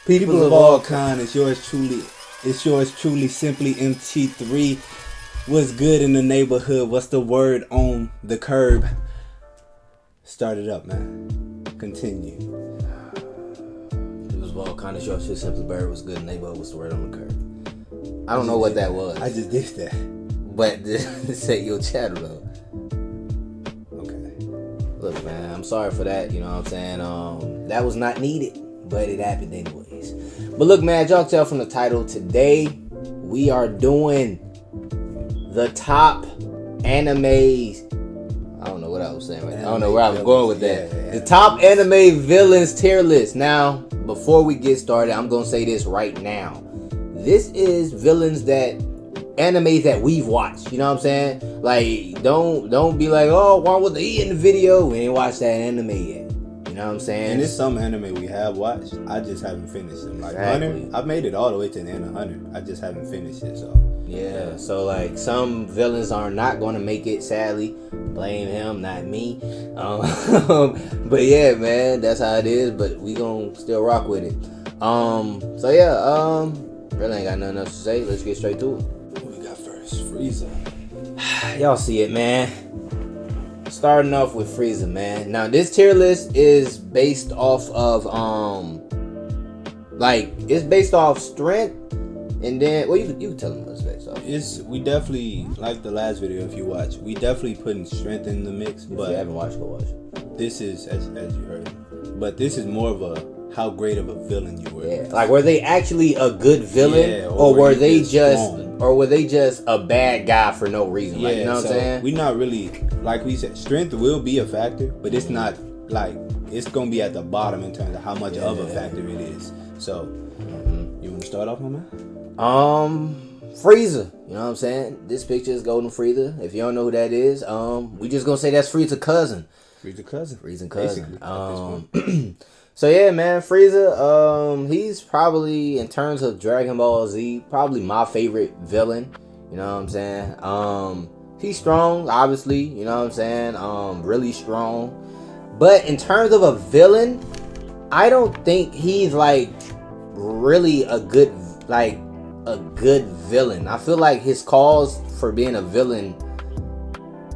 People of all kind, it's yours truly, Simply MT3. What's good in the neighborhood? What's the word on the curb? Start it up, man. Continue. People of all kind, it's yours truly, Simply Bird. What's good in the neighborhood? What's the word on the curb? I don't know what that was. I just did that. But this ain't your channel though. Look, man, I'm sorry for that, you know what I'm saying? That was not needed, but it happened anyways. But look, man, y'all tell from the title, today we are doing the top animes. I don't know what I was saying right now. I don't know where I was going with that. Yeah. The top anime villains tier list. Now, before we get started, I'm going to say this right now. This is villains that animes that we've watched, you know what I'm saying? Like, don't be like, oh, why was he in the video? We ain't watched that anime yet. You know what I'm saying? And there's some anime we have watched. I just haven't finished them. Like exactly. Hunter, I've made it all the way to the end of Hunter. I just haven't finished it. So yeah. So like some villains are not going to make it. Sadly, blame him, not me. But yeah, man, that's how it is. But we gonna still rock with it. So yeah. Really ain't got nothing else to say. Let's get straight to it. Frieza. Y'all see it, man. Starting off with Frieza, man. Now this tier list is based off of it's based off strength, and then you can tell them what it's based off. We definitely, like the last video, if you watch, we definitely putting strength in the mix. But if you haven't watched, go watch it. This is as you heard, but this is more of a how great of a villain you were. Yeah. Like, were they actually a good villain, or were they just a bad guy for no reason? Yeah, like, you know what I'm saying? We not really, like we said, strength will be a factor, but it's not like it's gonna be at the bottom in terms of how much of a factor it is. So, you want to start off, my man? Frieza. You know what I'm saying? This picture is Golden Frieza. If you don't know who that is, we just gonna say that's Frieza cousin. Frieza cousin. So yeah, man, Frieza, he's probably, in terms of Dragon Ball Z, probably my favorite villain. You know what I'm saying? He's strong, obviously, you know what I'm saying? Really strong. But in terms of a villain, I don't think he's like really a good villain. I feel like his cause for being a villain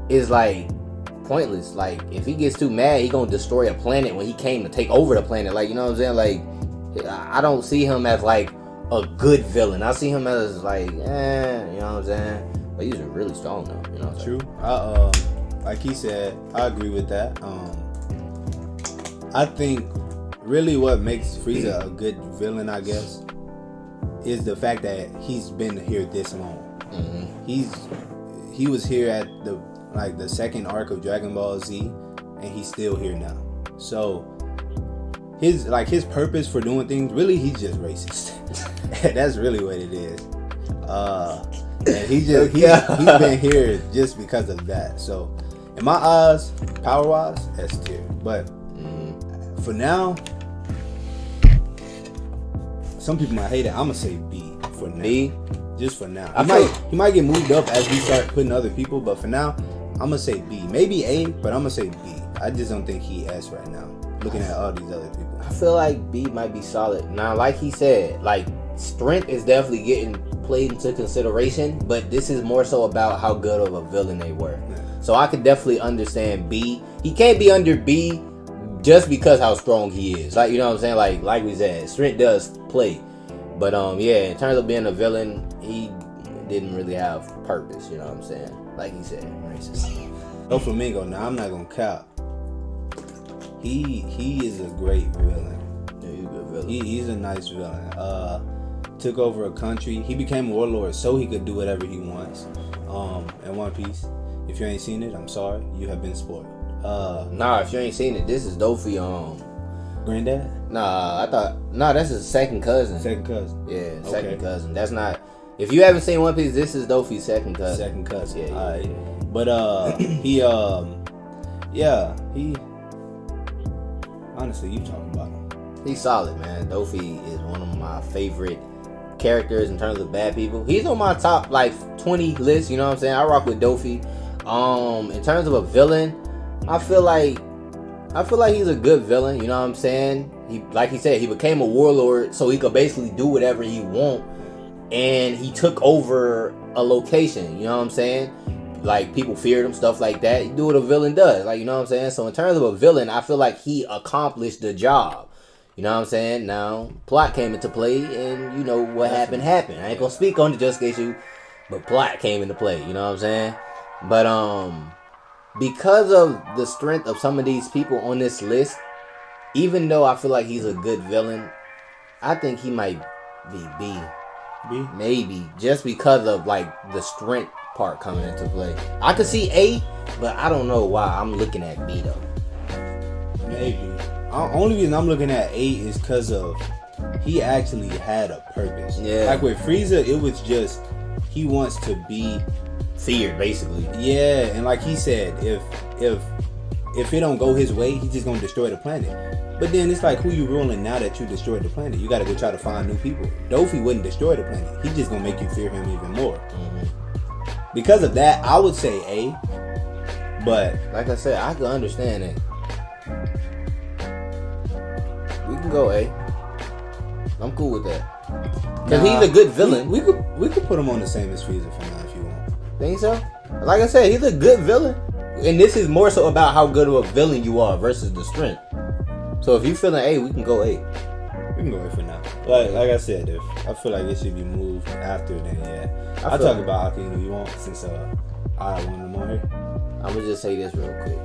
is like pointless. Like, if he gets too mad, he gonna destroy a planet when he came to take over the planet. Like, you know what I'm saying? Like, I don't see him as like a good villain. I see him as like, you know what I'm saying? But he's really strong though, you know. True. Like he said, I agree with that. I think really what makes Frieza a good villain, I guess, is the fact that he's been here this long. Mm-hmm. He was here at the second arc of Dragon Ball Z, and he's still here now. So his purpose for doing things, really, he's just racist. That's really what it is. And he's been here just because of that. So in my eyes, power wise, S tier. But for now, some people might hate it. I'm gonna say B for now. B, just for now. He might get moved up as we start putting other people, but for now, I'm gonna say B. Maybe A, but I'm gonna say B. I just don't think he S right now, looking at all these other people. I feel like B might be solid. Now, like he said, like, strength is definitely getting played into consideration, but this is more so about how good of a villain they were. Yeah. So I could definitely understand B. He can't be under B just because how strong he is. Like, you know what I'm saying? Like we said, strength does play. But yeah, in terms of being a villain, he didn't really have purpose, you know what I'm saying? Like he said, racist. Doflamingo, now I'm not gonna cap. He is a great villain. Yeah, he's a good villain. He's a nice villain. Took over a country. He became a warlord so he could do whatever he wants. In One Piece. If you ain't seen it, I'm sorry. You have been spoiled. Nah, if you ain't seen it, this is Dofi granddad? That's his second cousin. Yeah, second cousin. That's not. If you haven't seen One Piece, this is Dofi's second cousin. Yeah. Alright. But he honestly, you talking about him. He's solid, man. Dofi is one of my favorite characters in terms of bad people. He's on my top 20 list, you know what I'm saying? I rock with Dofi. In terms of a villain, I feel like he's a good villain, you know what I'm saying? like he said, he became a warlord so he could basically do whatever he want, and he took over a location. You know what I'm saying? Like, people feared him, stuff like that. You do what a villain does, like, you know what I'm saying? So in terms of a villain, I feel like he accomplished the job. You know what I'm saying? Now, plot came into play, and you know what happened. I ain't gonna speak on the Just issue, but plot came into play. You know what I'm saying? But because of the strength of some of these people on this list, even though I feel like he's a good villain, I think he might be B. B? Maybe. Just because of, like, the strength part coming into play. I could see A, but I don't know why I'm looking at B, though. Maybe. Only reason I'm looking at 8 is because of he actually had a purpose. Yeah. Like with Frieza, it was just he wants to be feared, basically. Yeah, and like he said, if it don't go his way, he's just gonna destroy the planet. But then it's like, who you ruling now that you destroyed the planet? You gotta go try to find new people. Dofi wouldn't destroy the planet. He's just gonna make you fear him even more. Mm-hmm. Because of that, I would say A. But like I said, I can understand it. We can go A. I'm cool with that. Cause he's a good villain. We could put him on the same as Frieza for now if you want. Think so? Like I said, he's a good villain. And this is more so about how good of a villain you are versus the strength. So if you feeling A, we can go A. We can go A for now. Like I said, if I feel like it should be moved after, then yeah. I'll talk about Akainu you want, since I have one of them on here. I'm gonna just say this real quick.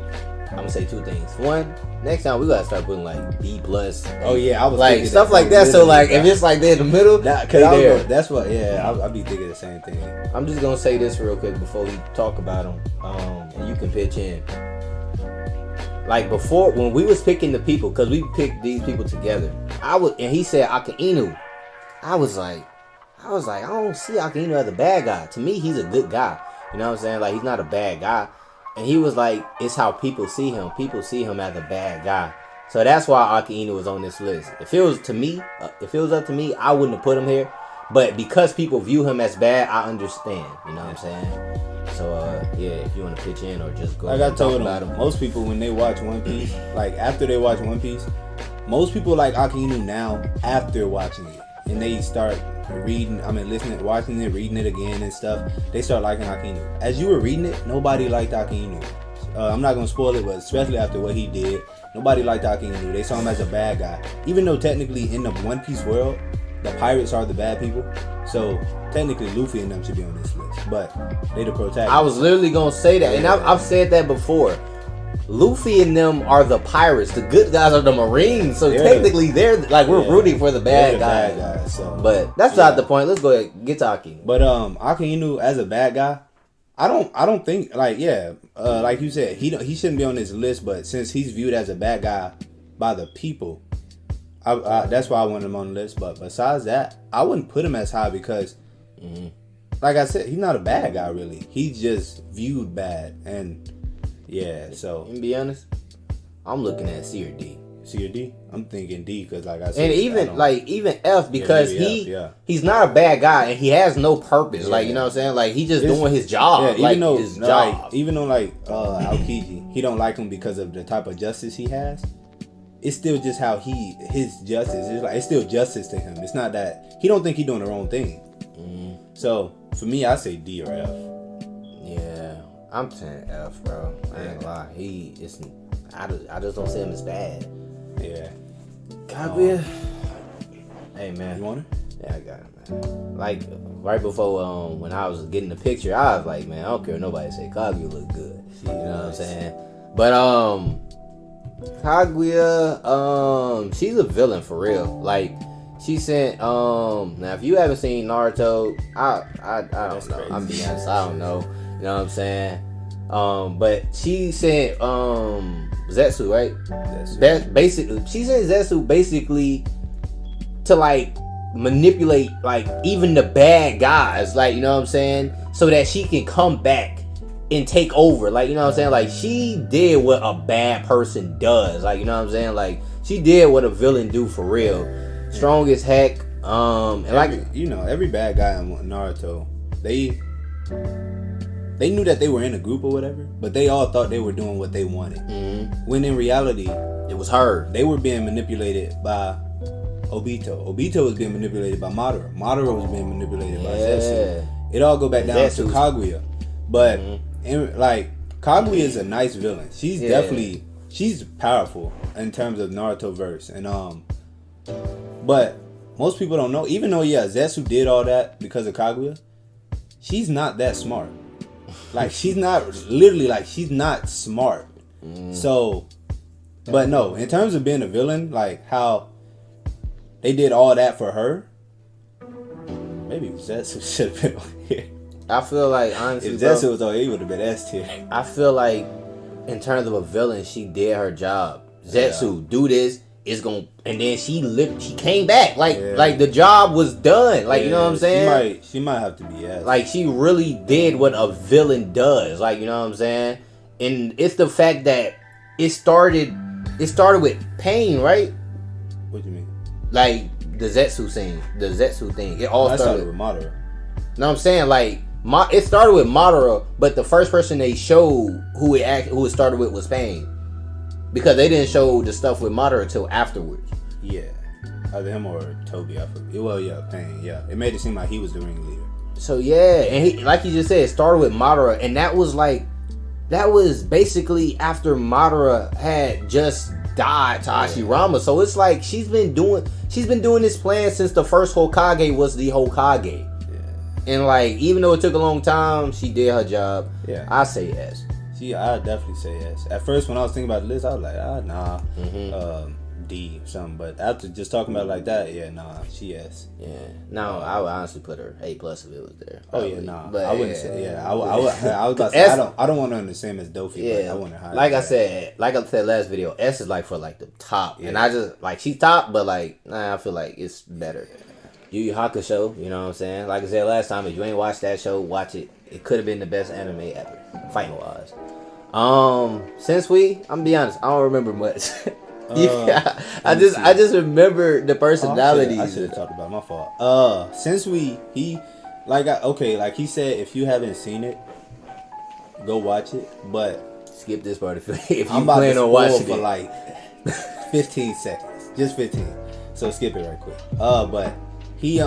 I'm gonna say two things. One, next time we gotta start putting like B plus. Oh yeah, I was like stuff like that. So like, if it's like they're in the middle, that's what. Yeah, I'll be thinking the same thing. I'm just gonna say this real quick before we talk about them, and you can pitch in. Like before, when we was picking the people, cause we picked these people together, and he said Akainu. I was like, I don't see Akainu as a bad guy. To me, he's a good guy. You know what I'm saying? Like, he's not a bad guy. And he was like, it's how people see him. People see him as a bad guy. So that's why Akainu was on this list. If it was up to me, I wouldn't have put him here. But because people view him as bad, I understand. You know what I'm saying? So, yeah, if you want to pitch in or just go like I told him, most people, when they watch One Piece, like after they watch One Piece, most people like Akainu now after watching it. And they start watching it, reading it again and stuff. They start liking Akainu. As you were reading it, nobody liked Akainu. I'm not gonna spoil it, but especially after what he did, nobody liked Akainu. They saw him as a bad guy. Even though technically in the One Piece world, the pirates are the bad people. So technically Luffy and them should be on this list. But they the protagonists. I was literally gonna say that, and I've said that before. Luffy and them are the pirates. The good guys are the Marines. So technically, they're like, we're rooting for the bad guys. So. But that's not the point. Let's go ahead and get to Aki. But Akainu as a bad guy, I don't think like you said, he shouldn't be on this list. But since he's viewed as a bad guy by the people, that's why I wanted him on the list. But besides that, I wouldn't put him as high because, like I said, he's not a bad guy really. He's just viewed bad and. Yeah, so to be honest, I'm looking at C or D. C or D? I'm thinking D because, like I said, and even F because he's not a bad guy and he has no purpose. Yeah. Like, you know what I'm saying? Like, he's just doing his job. Yeah, even though Aokiji, he don't like him because of the type of justice he has. It's still just how his justice is like. It's still justice to him. It's not that he don't think he's doing the wrong thing. So for me, I say D or F. Yeah, I'm saying F, bro. I ain't gonna lie. I just don't see him as bad. Yeah. Kaguya. Hey, man. You want it? Yeah, I got it, man. Like, right before when I was getting the picture, I was like, man, I don't care what nobody say. Kaguya look good. You know what I'm saying? But, Kaguya, she's a villain for real. Like, she sent, now, if you haven't seen Naruto, I don't know. I'm being honest, I don't know. You know what I'm saying? But she sent Zetsu, right? Zetsu. That basically, she sent Zetsu basically to like manipulate like even the bad guys, like, you know what I'm saying, so that she can come back and take over. Like, you know what I'm saying? Like, she did what a bad person does. Like, you know what I'm saying? Like, she did what a villain do for real. Strong as heck. And like, every bad guy in Naruto, they knew that they were in a group or whatever, but they all thought they were doing what they wanted. When in reality, it was her. They were being manipulated by Obito. Obito was being manipulated by Madara. Madara was being manipulated by Zetsu. It all go back down to Kaguya. But Kaguya is a nice villain. She's definitely she's powerful in terms of Naruto verse. And but most people don't know, even though Zetsu did all that because of Kaguya, she's not that smart. Like she's not smart. So but no, in terms of being a villain, like how they did all that for her, maybe Zetsu should have been on here. I feel like, honestly, if Zetsu was on here, he would have been S tier. I feel like, in terms of a villain, she did her job. Zetsu, do this, it's gonna, and then she came back. Like the job was done. Like, you know what I'm saying? She might have to be S. Like, she really did what a villain does. Like, you know what I'm saying? And it's the fact that it started with Pain, right? What do you mean? Like the Zetsu thing. It all started with Madara. Know what I'm saying? Like it started with Madara, but the first person they showed who it started with was Pain, because they didn't show the stuff with Madara until afterwards. Yeah, either him or Toby. I forget. Well, Pain. Yeah, it made it seem like he was the ringleader. So and he, like you just said, it started with Madara, and that was basically after Madara had just died to Hashirama. So it's like she's been doing this plan since the first Hokage was the Hokage. Yeah. And like, even though it took a long time, she did her job. Yeah. I say yes. I definitely say yes. At first when I was thinking about the list, I was like, nah. D or something, but after just talking about it like that, she yes. Yeah. No, I would honestly put her A+ if it was there. Probably. Oh yeah, nah. But I wouldn't say I was about to say I don't want her in the same as Dofi, but I want her higher. Like I said last video, S is like for like the top. Yeah. And I just like she's top, but like I feel like it's better. Yu Yu Hakusho, you know what I'm saying? Like I said last time, if you ain't watched that show, watch it. It could have been the best anime ever, fighting wise. Since I'm gonna be honest, I don't remember much. I just remember the personalities. I should have talked about it, my fault. Since he he said, if you haven't seen it, go watch it. But skip this part if you plan on watching for like 15 seconds, just 15. So skip it right quick. But he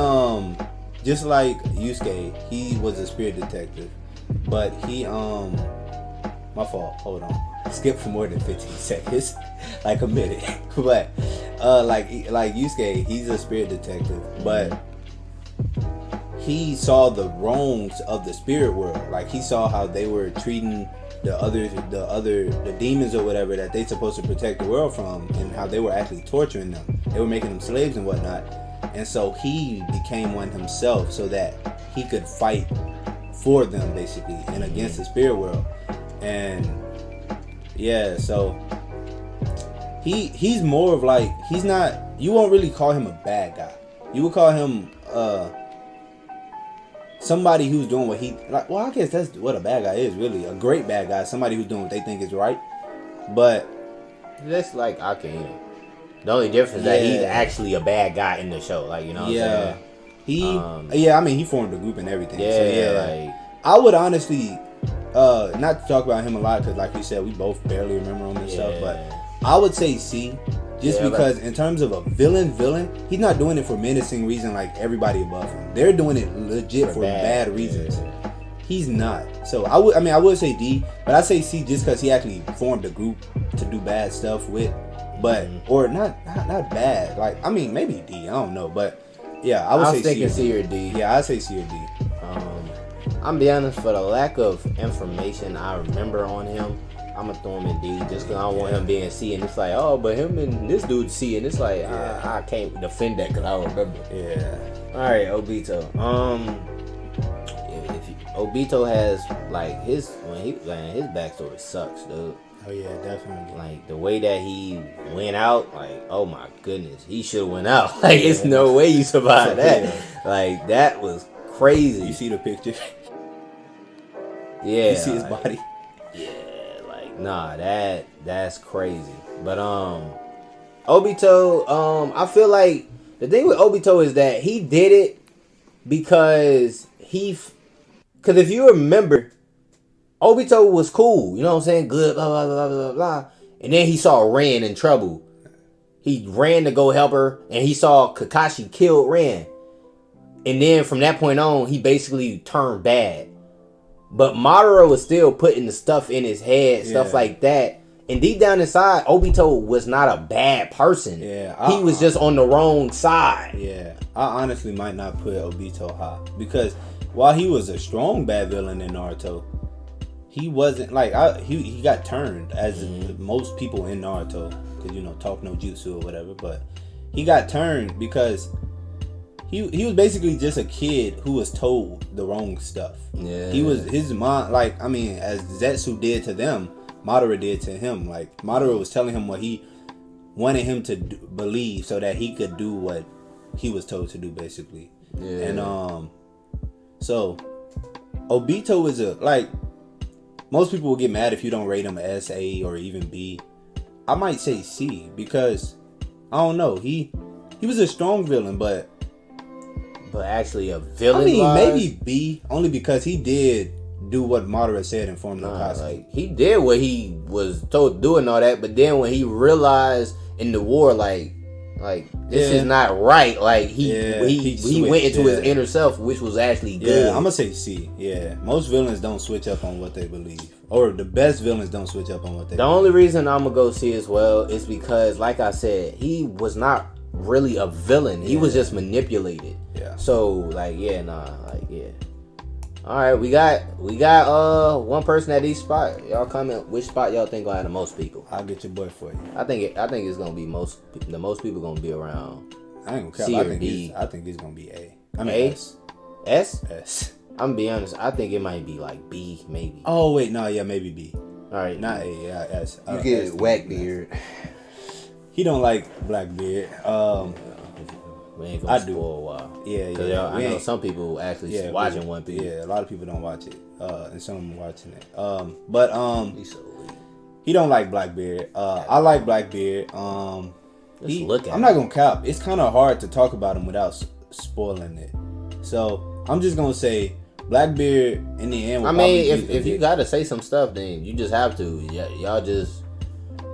just like Yusuke, he was a spirit detective, but he my fault. Hold on. Skip for more than 15 seconds, like a minute. But like Yusuke, he's a spirit detective, but he saw the wrongs of the spirit world. Like he saw how they were treating the demons or whatever that they supposed to protect the world from, and how they were actually torturing them. They were making them slaves and whatnot. And so he became one himself so that he could fight for them basically and against the spirit world. And so he's more of like, he's not, you won't really call him a bad guy. You would call him somebody who's doing what he like. Well, I guess that's what a bad guy is, really. A great bad guy, somebody who's doing what they think is right. But that's like Akainu. The only difference is that he's actually a bad guy in the show, like, you know what I'm saying? I mean, he formed a group and everything. Like, I would honestly not to talk about him a lot, because like you said, we both barely remember him and stuff, but I would say C, just because in terms of a villain, he's not doing it for menacing reason like everybody above him. They're doing it legit for bad reasons. He's not. So I would say D, but I say C just because he actually formed a group to do bad stuff with, but or not bad. Like, I mean, maybe D. I don't know, but yeah, I was thinking C or D. Yeah, I'd say C or D. I'm be honest, for the lack of information I remember on him, I'm gonna throw him in D just because I don't want him being C, and it's like, oh, but him and this dude C, and it's like I can't defend that because I don't remember. Yeah. All right, Obito. Obito has like his backstory sucks, dude. Oh yeah, definitely. Like the way that he went out, like, oh my goodness, he should have went out. Like, it's no way you survive that. Like, that was crazy. You see the picture? Yeah. You see his body? Yeah, like, nah, that's crazy. But Obito, I feel like the thing with Obito is that he did it because if you remember, Obito was cool, you know what I'm saying? Good, blah, blah, blah, blah, blah. And then he saw Ren in trouble. He ran to go help her, and he saw Kakashi killed Ren. And then from that point on, he basically turned bad. But Madara was still putting the stuff in his head, stuff like that. And deep down inside, Obito was not a bad person. Yeah, he was just on the wrong side. Yeah, I honestly might not put Obito high. Because while he was a strong bad villain in Naruto, he wasn't like he got turned as most people in Naruto, because talk no jutsu or whatever. But he got turned because he was basically just a kid who was told the wrong stuff. Yeah, he was his mind. Like, I mean, as Zetsu did to them, Madara did to him. Like, Madara was telling him what he wanted him to believe so that he could do what he was told to do, basically. Yeah. And so Obito is most people will get mad if you don't rate him S, A, or even B. I might say C because I don't know. He was a strong villain, but actually a villain. I mean, maybe B, only because he did do what Madara said in Form no Kasuke. Like, he did what he was told to do and all that, but then when he realized in the war, like this is not right. Like he went into his inner self, which was actually good. Yeah, I'm gonna say C. Yeah, most villains don't switch up on what they believe, or the best villains don't switch up on what they. The only reason I'm gonna go C as well is because, like I said, he was not really a villain. He was just manipulated. Yeah. So All right, we got one person at each spot. Y'all comment which spot y'all think gonna have the most people. I'll get your boy for you. I think it's gonna be the most people gonna be around. I ain't gonna C cap. or D. I think it's gonna be A. I mean A? S. S? S. I'm gonna be honest. I think it might be like B, maybe. Oh wait, no, yeah, maybe B. All right, Not A. Yeah, S. You get Whackbeard. He don't like Blackbeard. we ain't gonna I do. spoil a while. Yeah. I know some people actually watching One Piece. Yeah, a lot of people don't watch it. And some watching it. But He's so weak. he don't like Blackbeard. I like Blackbeard. Look at I'm not gonna cap. It's kind of hard to talk about him without spoiling it. So I'm just gonna say Blackbeard in the end. I mean, if you gotta say some stuff, then you just have to. Y'all just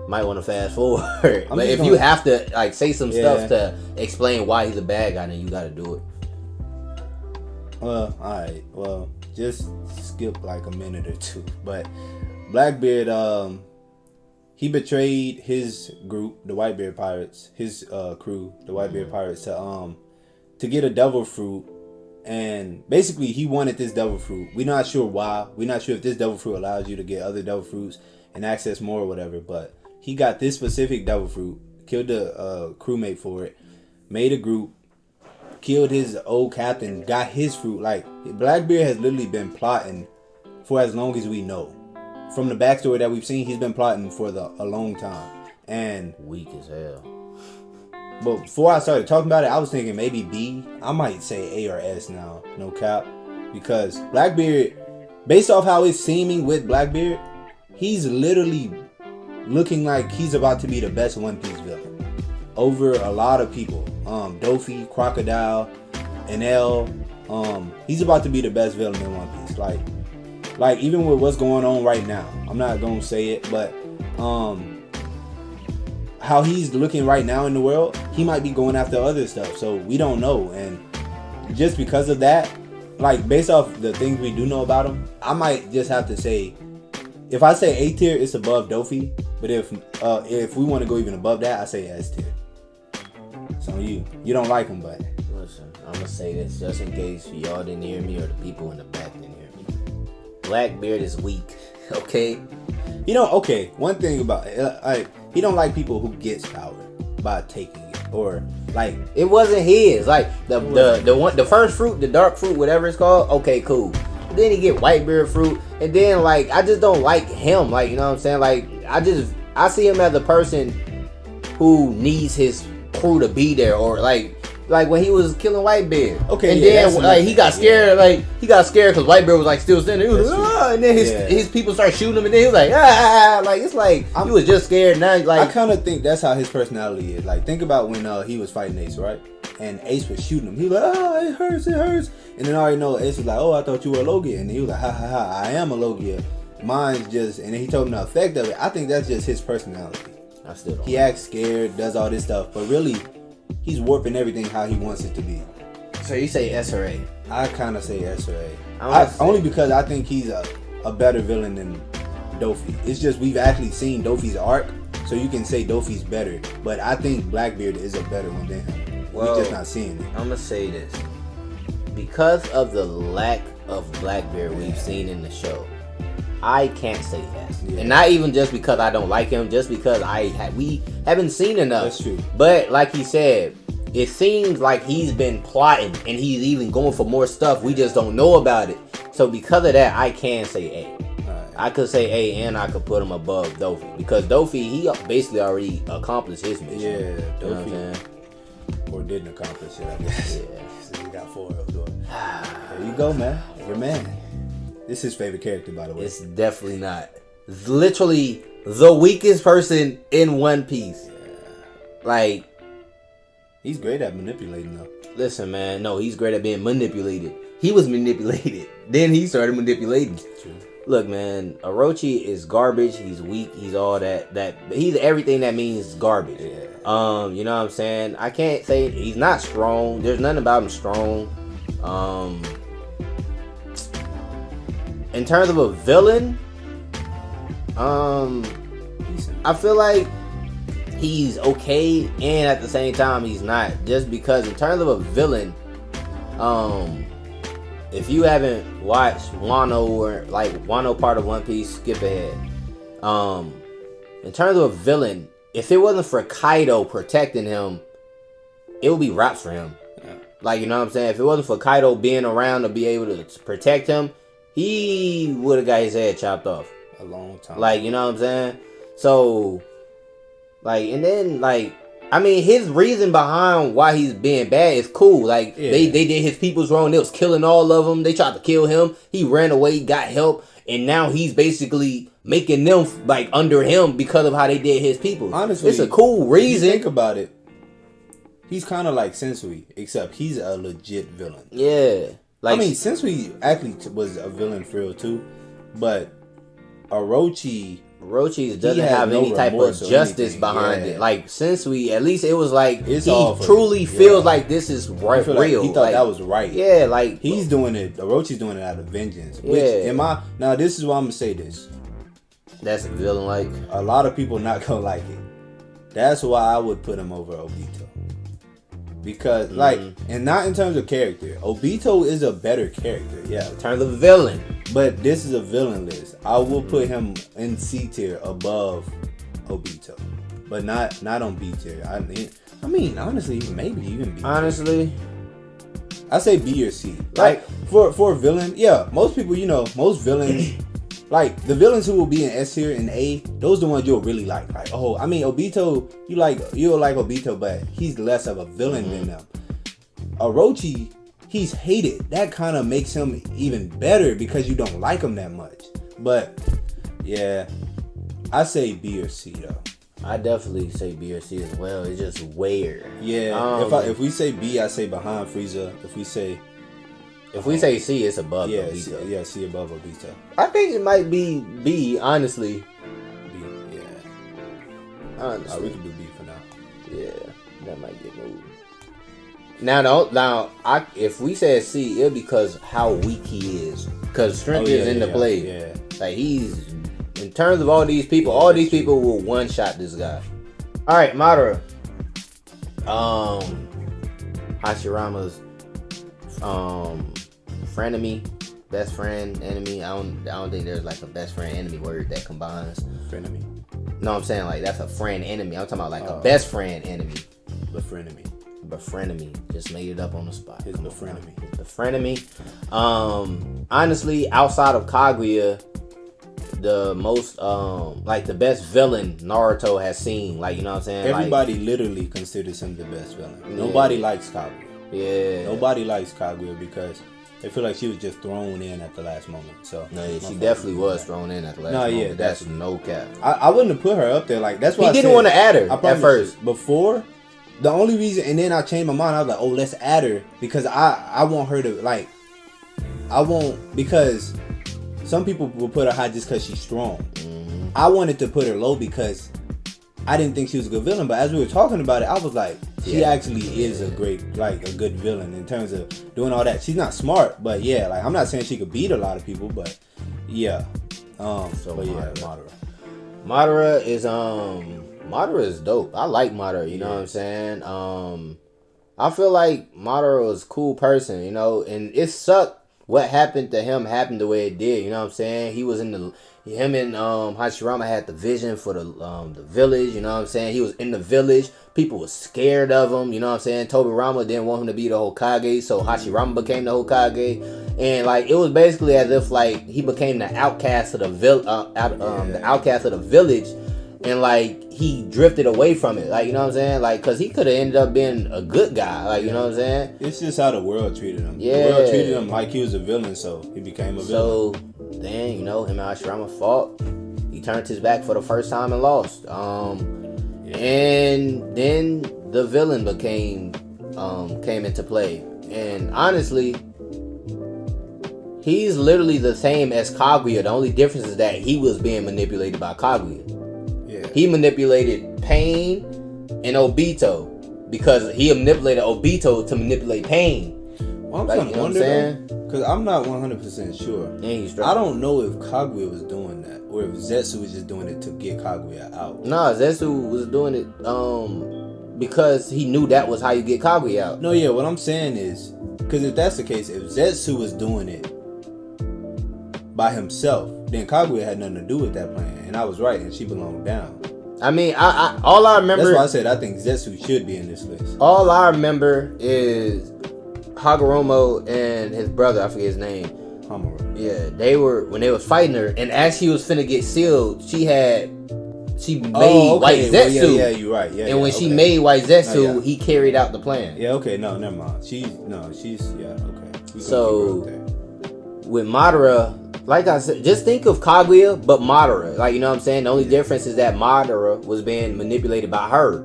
might want to fast forward. But if you have to say some stuff to explain why he's a bad guy, then you gotta do it. Well, alright. Well, just skip like a minute or two. But Blackbeard, he betrayed his group, the Whitebeard Pirates, his crew, the Whitebeard Pirates, to get a devil fruit. And basically, he wanted this devil fruit. We're not sure why. We're not sure if this devil fruit allows you to get other devil fruits and access more or whatever. But he got this specific devil fruit, killed the crewmate for it, made a group, killed his old captain, got his fruit. Like, Blackbeard has literally been plotting for as long as we know. From the backstory that we've seen, he's been plotting for a long time. And weak as hell. But before I started talking about it, I was thinking maybe B. I might say A or S now, no cap. Because Blackbeard, based off how it's seeming with Blackbeard, he's literally looking like he's about to be the best One Piece villain over a lot of people. Doffy, Crocodile, Enel. He's about to be the best villain in One Piece. Like even with what's going on right now, I'm not gonna say it, but how he's looking right now in the world, he might be going after other stuff. So we don't know, and just because of that, like based off the things we do know about him, I might just have to say, if I say A tier, it's above Doffy. But if we want to go even above that, I say S tier. So you don't like him, but listen, I'm gonna say this just in case y'all didn't hear me or the people in the back didn't hear me. Blackbeard is weak, okay? Okay. One thing about he don't like people who gets power by taking it, or like it wasn't his. Like the first fruit, the dark fruit, whatever it's called. Okay, cool. Then he get Whitebeard fruit, and then I just don't like him. Like, you know what I'm saying? Like I see him as a person who needs his crew to be there, or like when he was killing Whitebeard. Okay, and then he got scared. Yeah. He got scared because Whitebeard was still standing there. He was and then his people started shooting him, and then he was like, like it's like he was just scared. Now I kind of think that's how his personality is. Like, think about when he was fighting Ace, right? And Ace was shooting him. He was like, it hurts. And then I already know Ace was like, I thought you were a Logia. And he was like, ha, I am a Logia. mine's just, and then he told me the effect of it. I think that's just his personality. I still don't. He acts scared, does all this stuff, but really, he's warping everything how he wants it to be. So you say S or A? I kind of say S or A. Only because I think he's a better villain than Dofi. It's just we've actually seen Dofi's arc, so you can say Dofi's better. But I think Blackbeard is a better one than him. We're just not seeing it. I'm gonna say this because of the lack of Blackbeard we've seen in the show. I can't say yes, and not even just because I don't like him, just because we haven't seen enough. That's true. But like he said, it seems like he's been plotting and he's even going for more stuff. We just don't know about it. So because of that, I can say A. Right. I could say A, and I could put him above Dofi because Dofi, he basically already accomplished his mission. Yeah, Dofi. Or didn't accomplish it, I guess. Yeah. So we got 4 of them. There you go, man. Your man. This is his favorite character, by the way. It's definitely not. It's literally the weakest person in One Piece. Yeah. Like, he's great at manipulating, though. Listen, man. No, he's great at being manipulated. He was manipulated. Then he started manipulating. True. Look, man. Orochi is garbage. He's weak. He's all that. He's everything that means garbage. Yeah. You know what I'm saying? I can't say he's not strong. There's nothing about him strong. In terms of a villain, I feel like he's okay, and at the same time he's not. Just because in terms of a villain, if you haven't watched Wano or like Wano part of One Piece, skip ahead. In terms of a villain, if it wasn't for Kaido protecting him, it would be raps for him. Yeah. Like, you know what I'm saying? If it wasn't for Kaido being around to be able to protect him, he would have got his head chopped off a long time. Like, you know what I'm saying? So, like, and then, like, I mean, his reason behind why he's being bad is cool. Like, they did his people's wrong. They was killing all of them. They tried to kill him. He ran away, got help, and now he's basically making them, like, under him because of how they did his people. Honestly, it's a cool reason. If you think about it, he's kind of like Sensui, except he's a legit villain. Yeah. Like, I mean, Sensui actually was a villain for real too, but Orochi doesn't have any type of justice behind it. Like, Sensui, at least it was like he truly feels like this is right, real. Like, he thought that was right. Yeah, like he's doing it. Orochi's doing it out of vengeance. Which now this is why I'm gonna say this. That's a villain. Like, a lot of people not gonna like it. That's why I would put him over Obito. Because, like, and not in terms of character. Obito is a better character, yeah. In terms of villain. But this is a villain list. I will put him in C tier above Obito. But not on B tier. I mean, honestly, maybe even B tier. Honestly, I say B or C. Like, for a villain, yeah, most people, most villains, like, the villains who will be in S tier and A, those are the ones you'll really like. Like, oh, I mean, Obito, you'll like Obito, but he's less of a villain than them. Orochi, he's hated. That kind of makes him even better because you don't like him that much. But, yeah, I say B or C, though. I definitely say B or C as well. It's just weird. Yeah, if we say B, I say behind Frieza. If we say C, it's above Obito. C above Obito. I think it might be B, honestly. B, yeah. Honestly. We can do B for now. Yeah, that might get moved. Now, if we said C, it'll be because how weak he is. Because strength is in the play. Yeah. Like, he's, in terms of all these people, people will one-shot this guy. All right, Madara. Hashirama's frenemy, best friend, enemy. I don't think there's like a best friend enemy word that combines. Frenemy. No, I'm saying like that's a friend enemy. I'm talking about like a best friend enemy. Befrenemy. Just made it up on the spot. His befrenemy. Honestly, outside of Kaguya, the most like the best villain Naruto has seen. Like, you know what I'm saying? Everybody literally considers him the best villain. Yeah. Nobody likes Kaguya. Yeah. Nobody likes Kaguya because they feel like she was just thrown in at the last moment. So no, yeah, she definitely was thrown in at the last moment. Yeah, that's no cap. I wouldn't have put her up there. Like, that's why he didn't want to add her at first. Before, the only reason, and then I changed my mind. I was like, oh, let's add her because I want her to, like, because some people will put her high just because she's strong. I wanted to put her low because I didn't think she was a good villain. But as we were talking about it, I was like, she actually is a good villain in terms of doing all that. She's not smart, but yeah, like I'm not saying she could beat a lot of people, but yeah. Madara is dope. I like Madara, you know what I'm saying? I feel like Madara was a cool person, you know, and it sucked what happened to him happened the way it did, you know what I'm saying? He was him and Hashirama had the vision for the village, you know what I'm saying? He was in the village. People were scared of him, you know what I'm saying? Tobirama didn't want him to be the Hokage, so Hashirama became the Hokage. And like it was basically as if like he became the outcast of the the outcast of the village, and like he drifted away from it, like, you know what I'm saying? Like, cause he could have ended up being a good guy, like, you know what I'm saying? It's just how the world treated him. Yeah, the world treated him like he was a villain, so he became a villain. So then, you know, him and Hashirama fought. He turned his back for the first time and lost. And then the villain came into play. And honestly, he's literally the same as Kaguya. The only difference is that he was being manipulated by Kaguya. Yeah. He manipulated Pain and Obito because he manipulated Obito to manipulate Pain. Well, I'm trying to wonder, because I'm not 100% sure. I don't know if Kaguya was doing that or if Zetsu was just doing it to get Kaguya out. Nah, Zetsu was doing it because he knew that was how you get Kaguya out. No, yeah, what I'm saying is, because if that's the case, if Zetsu was doing it by himself, then Kaguya had nothing to do with that plan, and I was right, and she belonged down. I mean, all I remember. That's why I said I think Zetsu should be in this list. All I remember is Hagoromo and his brother, I forget his name. Hamura. Yeah, when they was fighting her, and as she was finna get sealed, she made White Zetsu. Well, yeah, you're right. Yeah, and when she made White Zetsu, he carried out the plan. Yeah, okay, no, never mind. She's okay. So with Madara, like I said, just think of Kaguya, but Madara. Like, you know what I'm saying? The only difference is that Madara was being manipulated by her.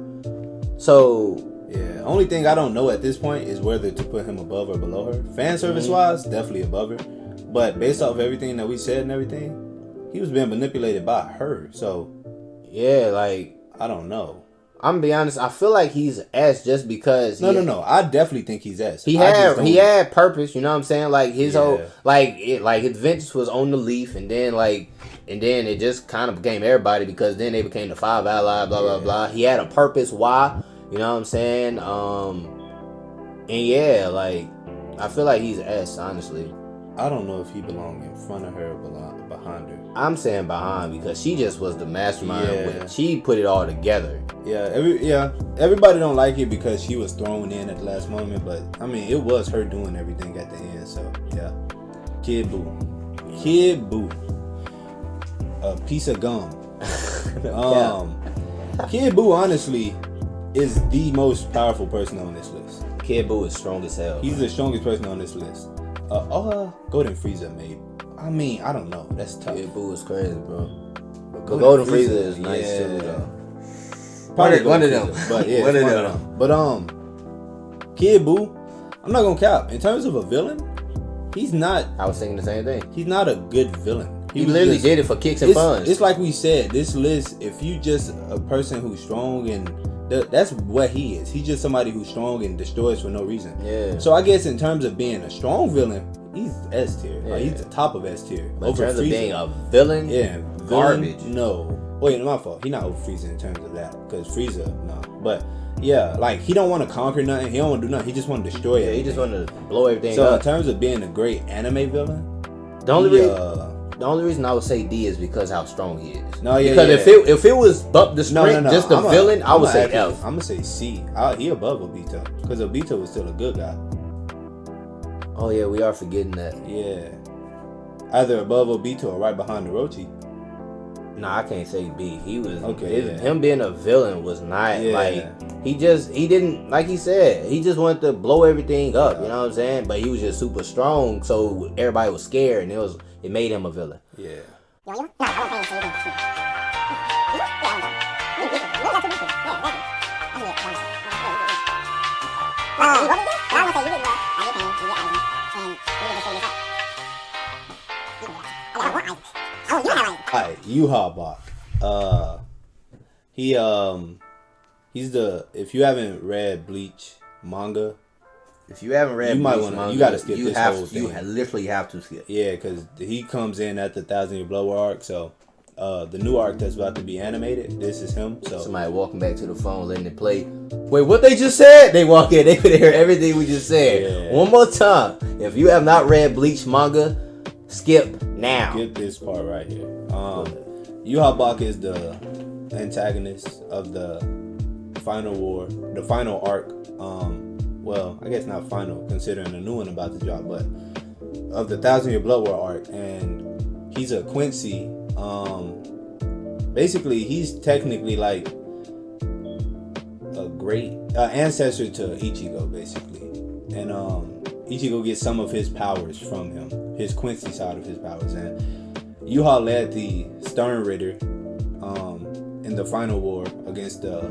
So yeah, only thing I don't know at this point is whether to put him above or below her. Fan service wise, definitely above her. But based off everything that we said and everything, he was being manipulated by her. So yeah, like I don't know. I'm gonna be honest. I feel like he's S just because. No. I definitely think he's S. He had purpose. You know what I'm saying? Like his whole his vengeance was on the Leaf, and then it just kind of became everybody because then they became the Five Allies. Blah blah blah. He had a purpose. Why? You know what I'm saying? And yeah, like I feel like he's S. Honestly, I don't know if he belonged in front of her or behind her. I'm saying behind because she just was the mastermind. Yeah. She put it all together. Yeah, everybody don't like it because she was thrown in at the last moment, but I mean, it was her doing everything at the end. So yeah, Kid Buu, a piece of gum. Kid Buu honestly is the most powerful person on this list. Kid Buu is strong as hell. He's the strongest person on this list. Golden Frieza, maybe. I mean, I don't know. That's tough. Kid Buu is crazy, bro. But Golden Frieza is nice too, though. Probably one of them. But yeah, one of them. But Kid Buu, I'm not gonna cap. In terms of a villain, he's not. I was thinking the same thing. He's not a good villain. He literally did it for kicks and funs. It's like we said. This list, if you just a person who's strong and that's what he is. He's just somebody who's strong and destroys for no reason. Yeah. So I guess in terms of being a strong villain, he's S tier. Yeah. Like he's the top of S tier. But in terms of being a villain, garbage. No. Wait, my fault. He's not over Frieza in terms of that. Because Frieza, no. But yeah, like he don't want to conquer nothing. He don't want to do nothing. He just want to destroy it. He just want to blow everything up. So in terms of being a great anime villain, the only reason I would say D is because how strong he is. No, yeah. Because if it was the strength, just the villain, I would say F. I'm gonna say C. He above Obito because Obito was still a good guy. Oh yeah, we are forgetting that. Yeah, either above Obito or right behind Orochi. Nah, I can't say B. He was okay. Him being a villain was not like he didn't, like he said, he just wanted to blow everything up. You know what I'm saying? But he was just super strong, so everybody was scared, and it made him a villain. Yeah. Hi, Yuha Bach. He's the. If you haven't read Bleach manga, If you haven't read you might Bleach want to. manga, You got to skip you this have whole thing. literally have to skip. Yeah, because he comes in at the 1,000 Year Blood War arc. So, the new arc that's about to be animated, this is him. So Somebody walking back to the phone, letting it play. Wait, what they just said? They walk in, they could hear everything we just said. Yeah. One more time. If you have not read Bleach manga, skip now. get this part right here. Yuha Bach is the antagonist of the final war, the final arc. Well, I guess not final, considering the new one about to drop, but of the 1,000 Year Blood War arc, and he's a Quincy. Basically, he's technically like a great ancestor to Ichigo, basically, and Ichigo gets some of his powers from him, his Quincy side of his powers, and Yuha led the Stern Ritter in the final war against the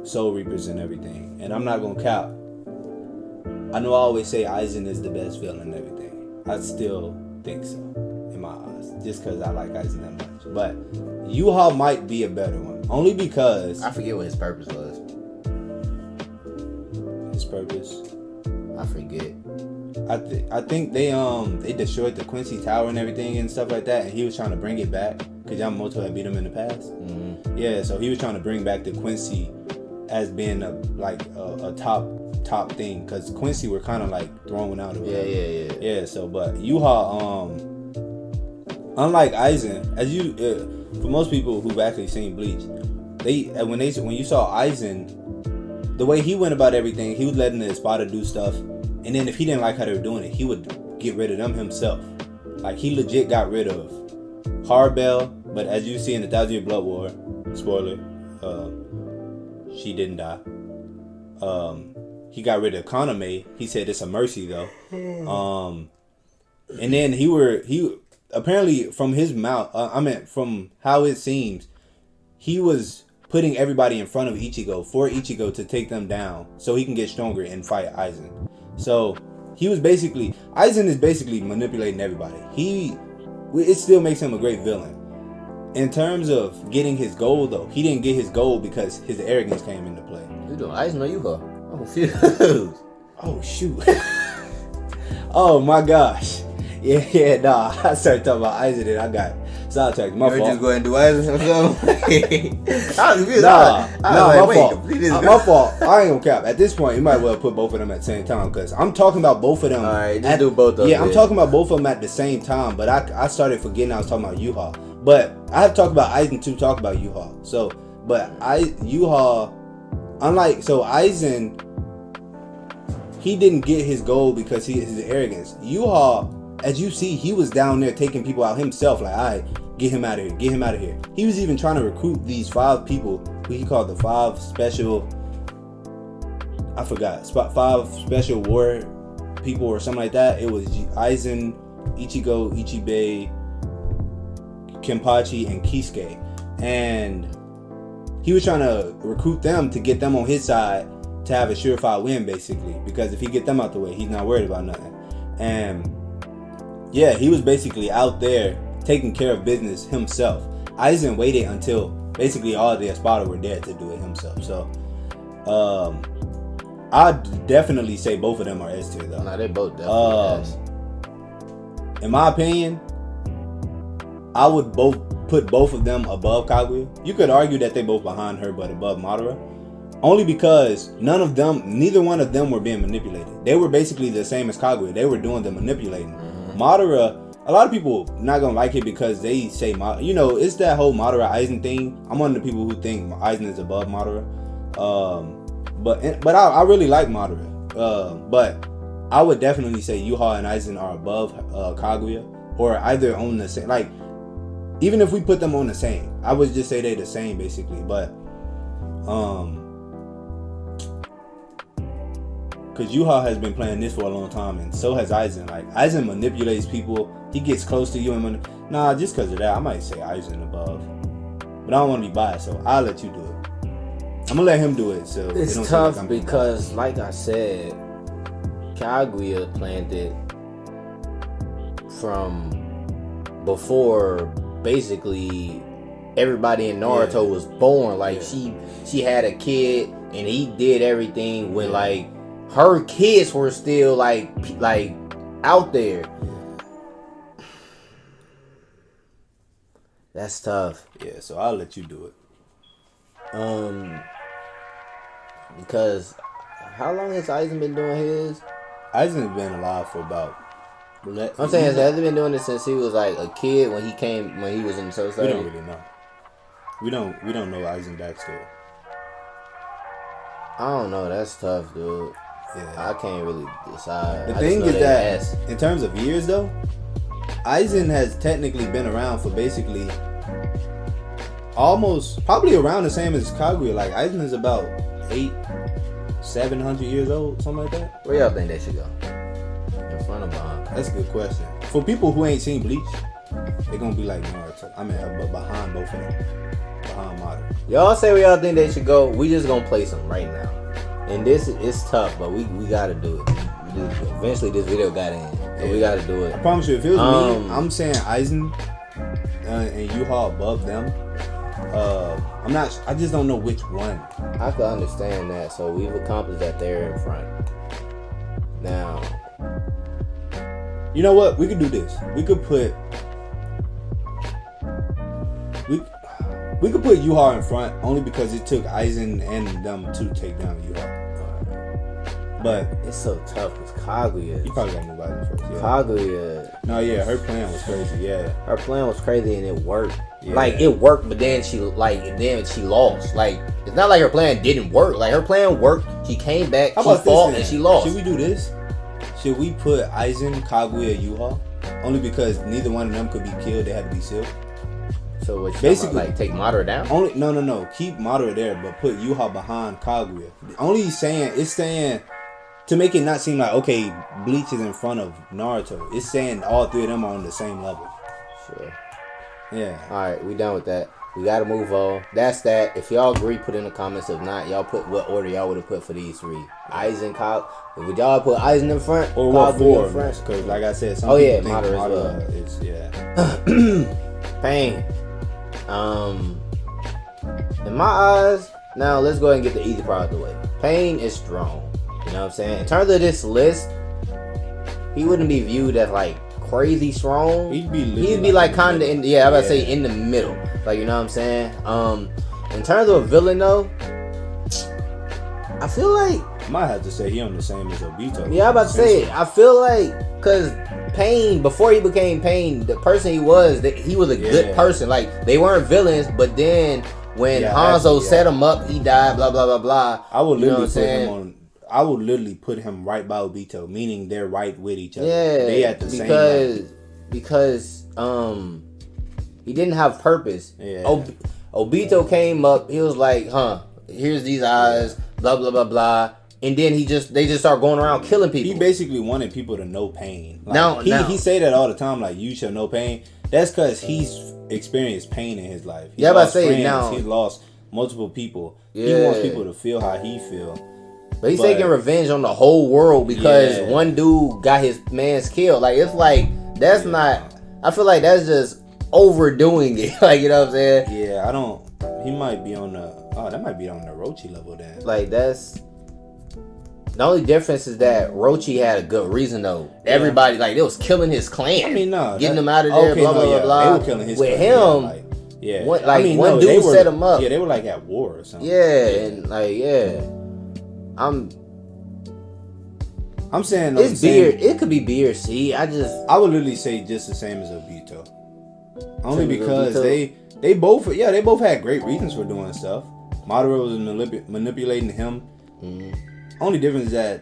Soul Reapers and everything. And I'm not gonna cap. I know I always say Aizen is the best villain and everything. I still think so in my eyes, just because I like Aizen that much. But Yuha might be a better one, only because I forget what his purpose was. his purpose. I forget. I think they destroyed the Quincy Tower and everything and stuff like that, and he was trying to bring it back because Yamamoto had beat him in the past. Mm-hmm. Yeah, so he was trying to bring back the Quincy as being a top thing, because Quincy were kind of like thrown out of it. Yeah. So, but Yuha, unlike Aizen, as you for most people who've actually seen Bleach, when you saw Aizen, the way he went about everything, he was letting the Espada do stuff. And then if he didn't like how they were doing it, he would get rid of them himself. Like, he legit got rid of Harbell, but as you see in the 1,000 Year Blood War, spoiler, she didn't die. He got rid of Kaname. He said it's a mercy though. And then he apparently from his mouth, from how it seems, he was putting everybody in front of Ichigo for Ichigo to take them down so he can get stronger and fight Aizen. So Aizen is basically manipulating everybody. It still makes him a great villain. In terms of getting his goal though, he didn't get his goal because his arrogance came into play. You doing Aizen or Yuha? I'm confused. Oh shoot. Oh my gosh. Yeah, nah. I started talking about Aizen and I got sidetracked. My fault. Just go ahead and do Aizen or something? I was confused. My fault. I ain't gonna cap. At this point, you might well put both of them at the same time, because I'm talking about both of them. Alright, just do both of them. Yeah, I'm talking about both of them at the same time, but I started forgetting I was talking about Yuha. But I have talked about Aizen to talk about Yuha. So, but Yuha, Aizen, he didn't get his goal because his arrogance. Yuha, as you see, he was down there taking people out himself. Like, alright, get him out of here. Get him out of here. He was even trying to recruit these 5 people who he called the 5 special. I forgot. 5 special war people or something like that. It was Aizen, Ichigo, Ichibei, Kenpachi, and Kisuke. And he was trying to recruit them to get them on his side to have a surefire win, basically. Because if he get them out the way, he's not worried about nothing. And yeah, he was basically out there taking care of business himself. Aizen waited until basically all the Espada were dead to do it himself. So, I'd definitely say both of them are S tier though. No, they both definitely S. In my opinion, I would put both of them above Kaguya. You could argue that they both behind her, but above Madara. Only because neither one of them were being manipulated. They were basically the same as Kaguya. They were doing the manipulating. Mm-hmm. Madara, a lot of people not gonna like it because they say, it's that whole Madara Aizen thing. I'm one of the people who think Aizen is above Madara. But I really like Madara. But I would definitely say Yuha and Aizen are above Kaguya, or either on the same. Like, even if we put them on the same, I would just say they're the same basically. But because Yuha has been playing this for a long time, and so has Aizen. Like, Aizen manipulates people. He gets close to you and just because of that, I might say Aizen above. But I don't want to be biased, so I'll let you do it. I'm gonna let him do it. So it's tough because, like I said, Kaguya planned it from before basically everybody in Naruto was born. Like she had a kid and he did everything when like her kids were still like out there. That's tough. Yeah, so I'll let you do it. Because how long has Aizen been doing his? Aizen's been alive for about. I'm saying, has he been doing this since he was like a kid when he was in the Soul We don't really know. We don't know Aizen backstory. I don't know. That's tough, dude. Yeah. I can't really decide. The thing is that in terms of years, though, Aizen has technically been around for basically almost probably around the same as Kaguya. Like Aizen is about 700 years old, something like that. Where y'all think they should go? In front of behind? That's a good question. For people who ain't seen Bleach, they're gonna be like Naruto. I mean, but behind both of them, behind Madara. Y'all say where y'all think they should go. We just gonna play some right now. And this is tough, but we gotta do it. Eventually, this video got in, so we gotta do it. I promise you, if it was me, I'm saying Aizen and Yuha above them. I'm not. I just don't know which one. I can understand that. So we've accomplished that there in front. Now, you know what? We could do this. We could put Yuha in front only because it took Aizen and them to take down Yuha. But it's so tough because Kaguya. You probably gotta move Aizen first. Yeah. Kaguya. No, yeah, her plan was crazy. Yeah, her plan was crazy and it worked. Yeah. Like it worked, but then she lost. Like it's not like her plan didn't work. Like her plan worked. She came back. She fought and she lost. Should we do this? Should we put Aizen, Kaguya, Yuha? Only because neither one of them could be killed. They had to be sealed. So what basically like take Madara down? Only no. Keep Madara there, but put Yuha behind Kaguya. Only saying to make it not seem like okay, Bleach is in front of Naruto. It's saying all three of them are on the same level. Sure. Yeah. Alright, we done with that. We gotta move on. That's that. If y'all agree, put in the comments. If not, y'all put what order y'all would have put for these three. Aizen, would y'all put Aizen in front? Or what four? Because like I said, some people think Madara is Pain. In my eyes, now let's go ahead and get the easy part out of the way. Pain is strong. You know what I'm saying? In terms of this list, he wouldn't be viewed as like crazy strong. He'd be like kind of in say in the middle. Like, you know what I'm saying? In terms of a villain though, I feel like I might have to say he on the same as Obito. Yeah, I'm about to say I feel like because Pain, before he became Pain, the person he was a good person. Like they weren't villains, but then when Hanzo set him up, he died. Blah blah blah blah. I would literally put him on. I would literally put him right by Obito, meaning they're right with each other. Yeah, they at the same level. Because he didn't have purpose. Yeah. Obito came up. He was like, here's these eyes. Blah blah blah blah. And then they just start going around killing people. He basically wanted people to know pain. Like, he say that all the time. Like, you shall know pain. That's because he's experienced pain in his life. He lost multiple people. Yeah. He wants people to feel how he feel. But he's taking revenge on the whole world because one dude got his man's killed. Like, it's like, that's not... I feel like that's just overdoing it. Like, you know what I'm saying? Yeah, I don't... He might be on the... Oh, that might be on the Orochi level then. Like, that's... The only difference is that Orochi had a good reason, though. Yeah. Everybody, like, they was killing his clan. I mean, no. Getting him out of there, blah, blah, blah. They were killing his with clan. Him, one dude set him up. Yeah, they were, like, at war or something. Yeah, and, like, I'm saying it's B. It could be B or C. I would literally say just the same as Obito. Only because they both had great reasons for doing stuff. Madara was manipulating him. Mm-hmm. Only difference is that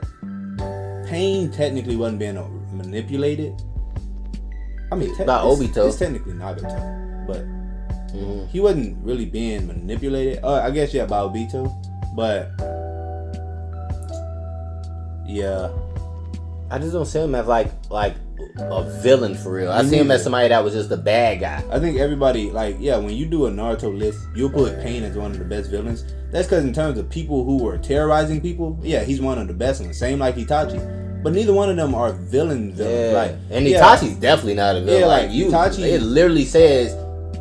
Pain technically wasn't being manipulated. I mean, Obito. It's technically Nagato, but he wasn't really being manipulated. I guess by Obito, but yeah. I just don't see him as like a villain for real. I see him as somebody that was just a bad guy. I think everybody when you do a Naruto list, you'll put Pain as one of the best villains. That's because in terms of people who were terrorizing people, he's one of the best ones. Same like Itachi. but neither one of them are villains. Yeah. Like, and Itachi's definitely not a villain. Yeah, like like, you, Itachi- it literally says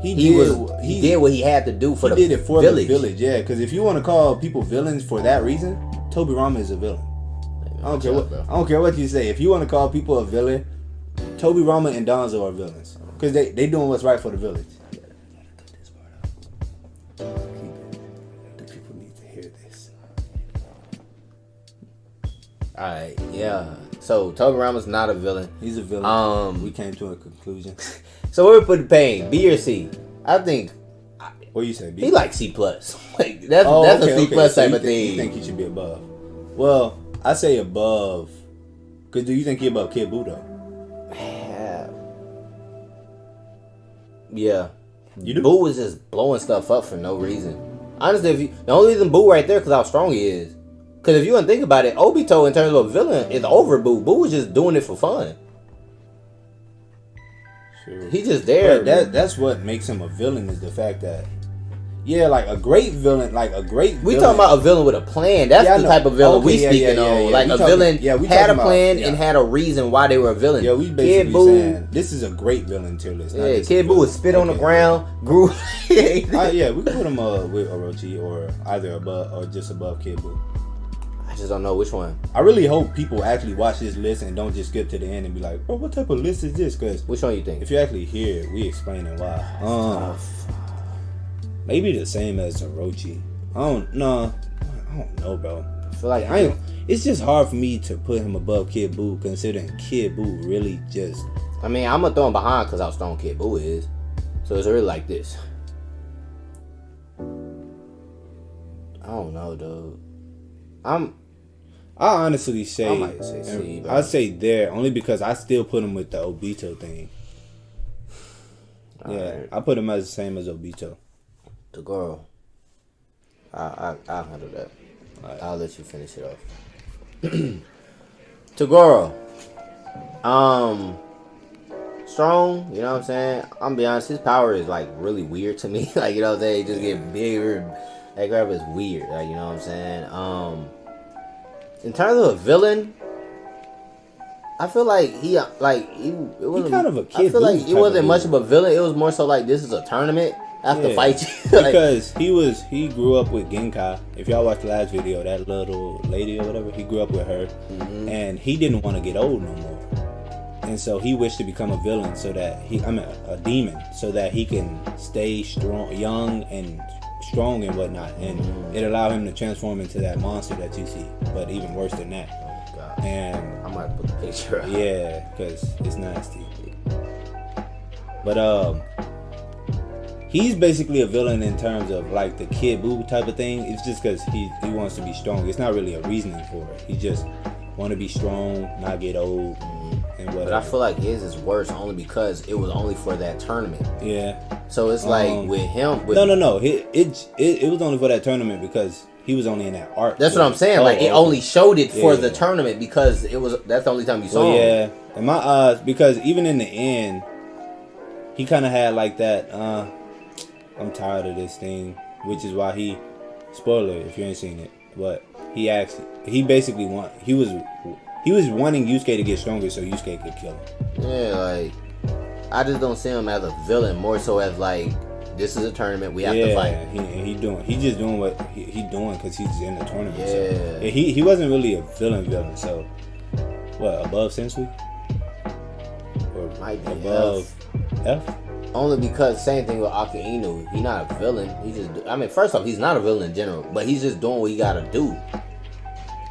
he did what he had to do for the did it for village. the village. Yeah, because if you want to call people villains for that reason, Tobirama is a villain. I don't care what you say. If you want to call people a villain, Tobirama and Danzo are villains because they doing what's right for the village. The people need to hear this. All right, yeah. So Tobirama's not a villain. He's a villain. We came to a conclusion. So where we put the pain? B or C? I think What you say? B? he like C plus. Like that's a C plus So type you of think, thing. You think he should be above? Well, I say above. Cause do you think he above Kid Buu though? Yeah. You do? Boo was just blowing stuff up for no reason. Honestly, the only reason Boo right there because how strong he is. Because if you want to think about it, Obito in terms of a villain is over Boo. Boo was just doing it for fun. Sure. He's just there. But that's what makes him a villain is the fact that, yeah, like a great villain, We talking about a villain with a plan. That's the type of villain we speaking on. Like a villain had a plan and had a reason why they were a villain. Yeah, we basically saying this is a great villain tier list. Yeah, Kid Buu would spit on the ground, grew. Yeah, we can put him with Orochi or either above or just above Kid Buu. I just don't know which one. I really hope people actually watch this list and don't just skip to the end and be like, "Oh, what type of list is this?" Because which one you think? If you actually hear it, we explaining why. Maybe the same as Orochi. I don't know, bro. I feel like it's just hard for me to put him above Kid Buu, considering Kid Buu really just. I mean, I'm gonna throw him behind because how strong Kid Buu is. So it's really like this. I don't know, dude. I honestly say, I might say C, bro. I say there only because I still put him with the Obito thing. Right. I put him as the same as Obito. Toguro. I'll handle that. Right. I'll let you finish it off. Toguro. Strong, you know what I'm saying? I'm gonna be honest, his power is like really weird to me. Like, you know what I'm saying? He just get bigger. That grab is weird, like, you know what I'm saying? In terms of a villain, I feel like it wasn't kind of a Kid I feel like Buu it wasn't type of much of a villain. It was more so like this is a tournament. I have to fight you. Like, because he grew up with Genkai. If y'all watched the last video, that little lady or whatever, he grew up with her, and he didn't want to get old no more, and so he wished to become a villain so that a demon, so that he can stay strong, young and strong and whatnot, and it allowed him to transform into that monster that you see, but even worse than that. Oh God. And I might put the picture up. Yeah, because it's nasty. But he's basically a villain in terms of like the Kid Buu type of thing. It's just because he wants to be strong. It's not really a reasoning for it. He just want to be strong, not get old, and whatever. But I feel like his is worse only because it was only for that tournament. Yeah. So it's like with him. No. It was only for that tournament because he was only in that arc. That's what I'm saying. It only showed it for the tournament because that's the only time you saw him. Yeah. In my eyes, because even in the end, he kind of had like that. I'm tired of this thing, which is why spoiler if you ain't seen it, but he basically he was wanting Yusuke to get stronger so Yusuke could kill him. Yeah, like I just don't see him as a villain, more so as like this is a tournament, we have to fight. He's just doing what he's doing because he's in the tournament. Yeah. So, he wasn't really a villain. So what, above Sensui? Or might be above F? Only because same thing with Aki Inu. He's not a villain. First off, he's not a villain in general, but he's just doing what he gotta do.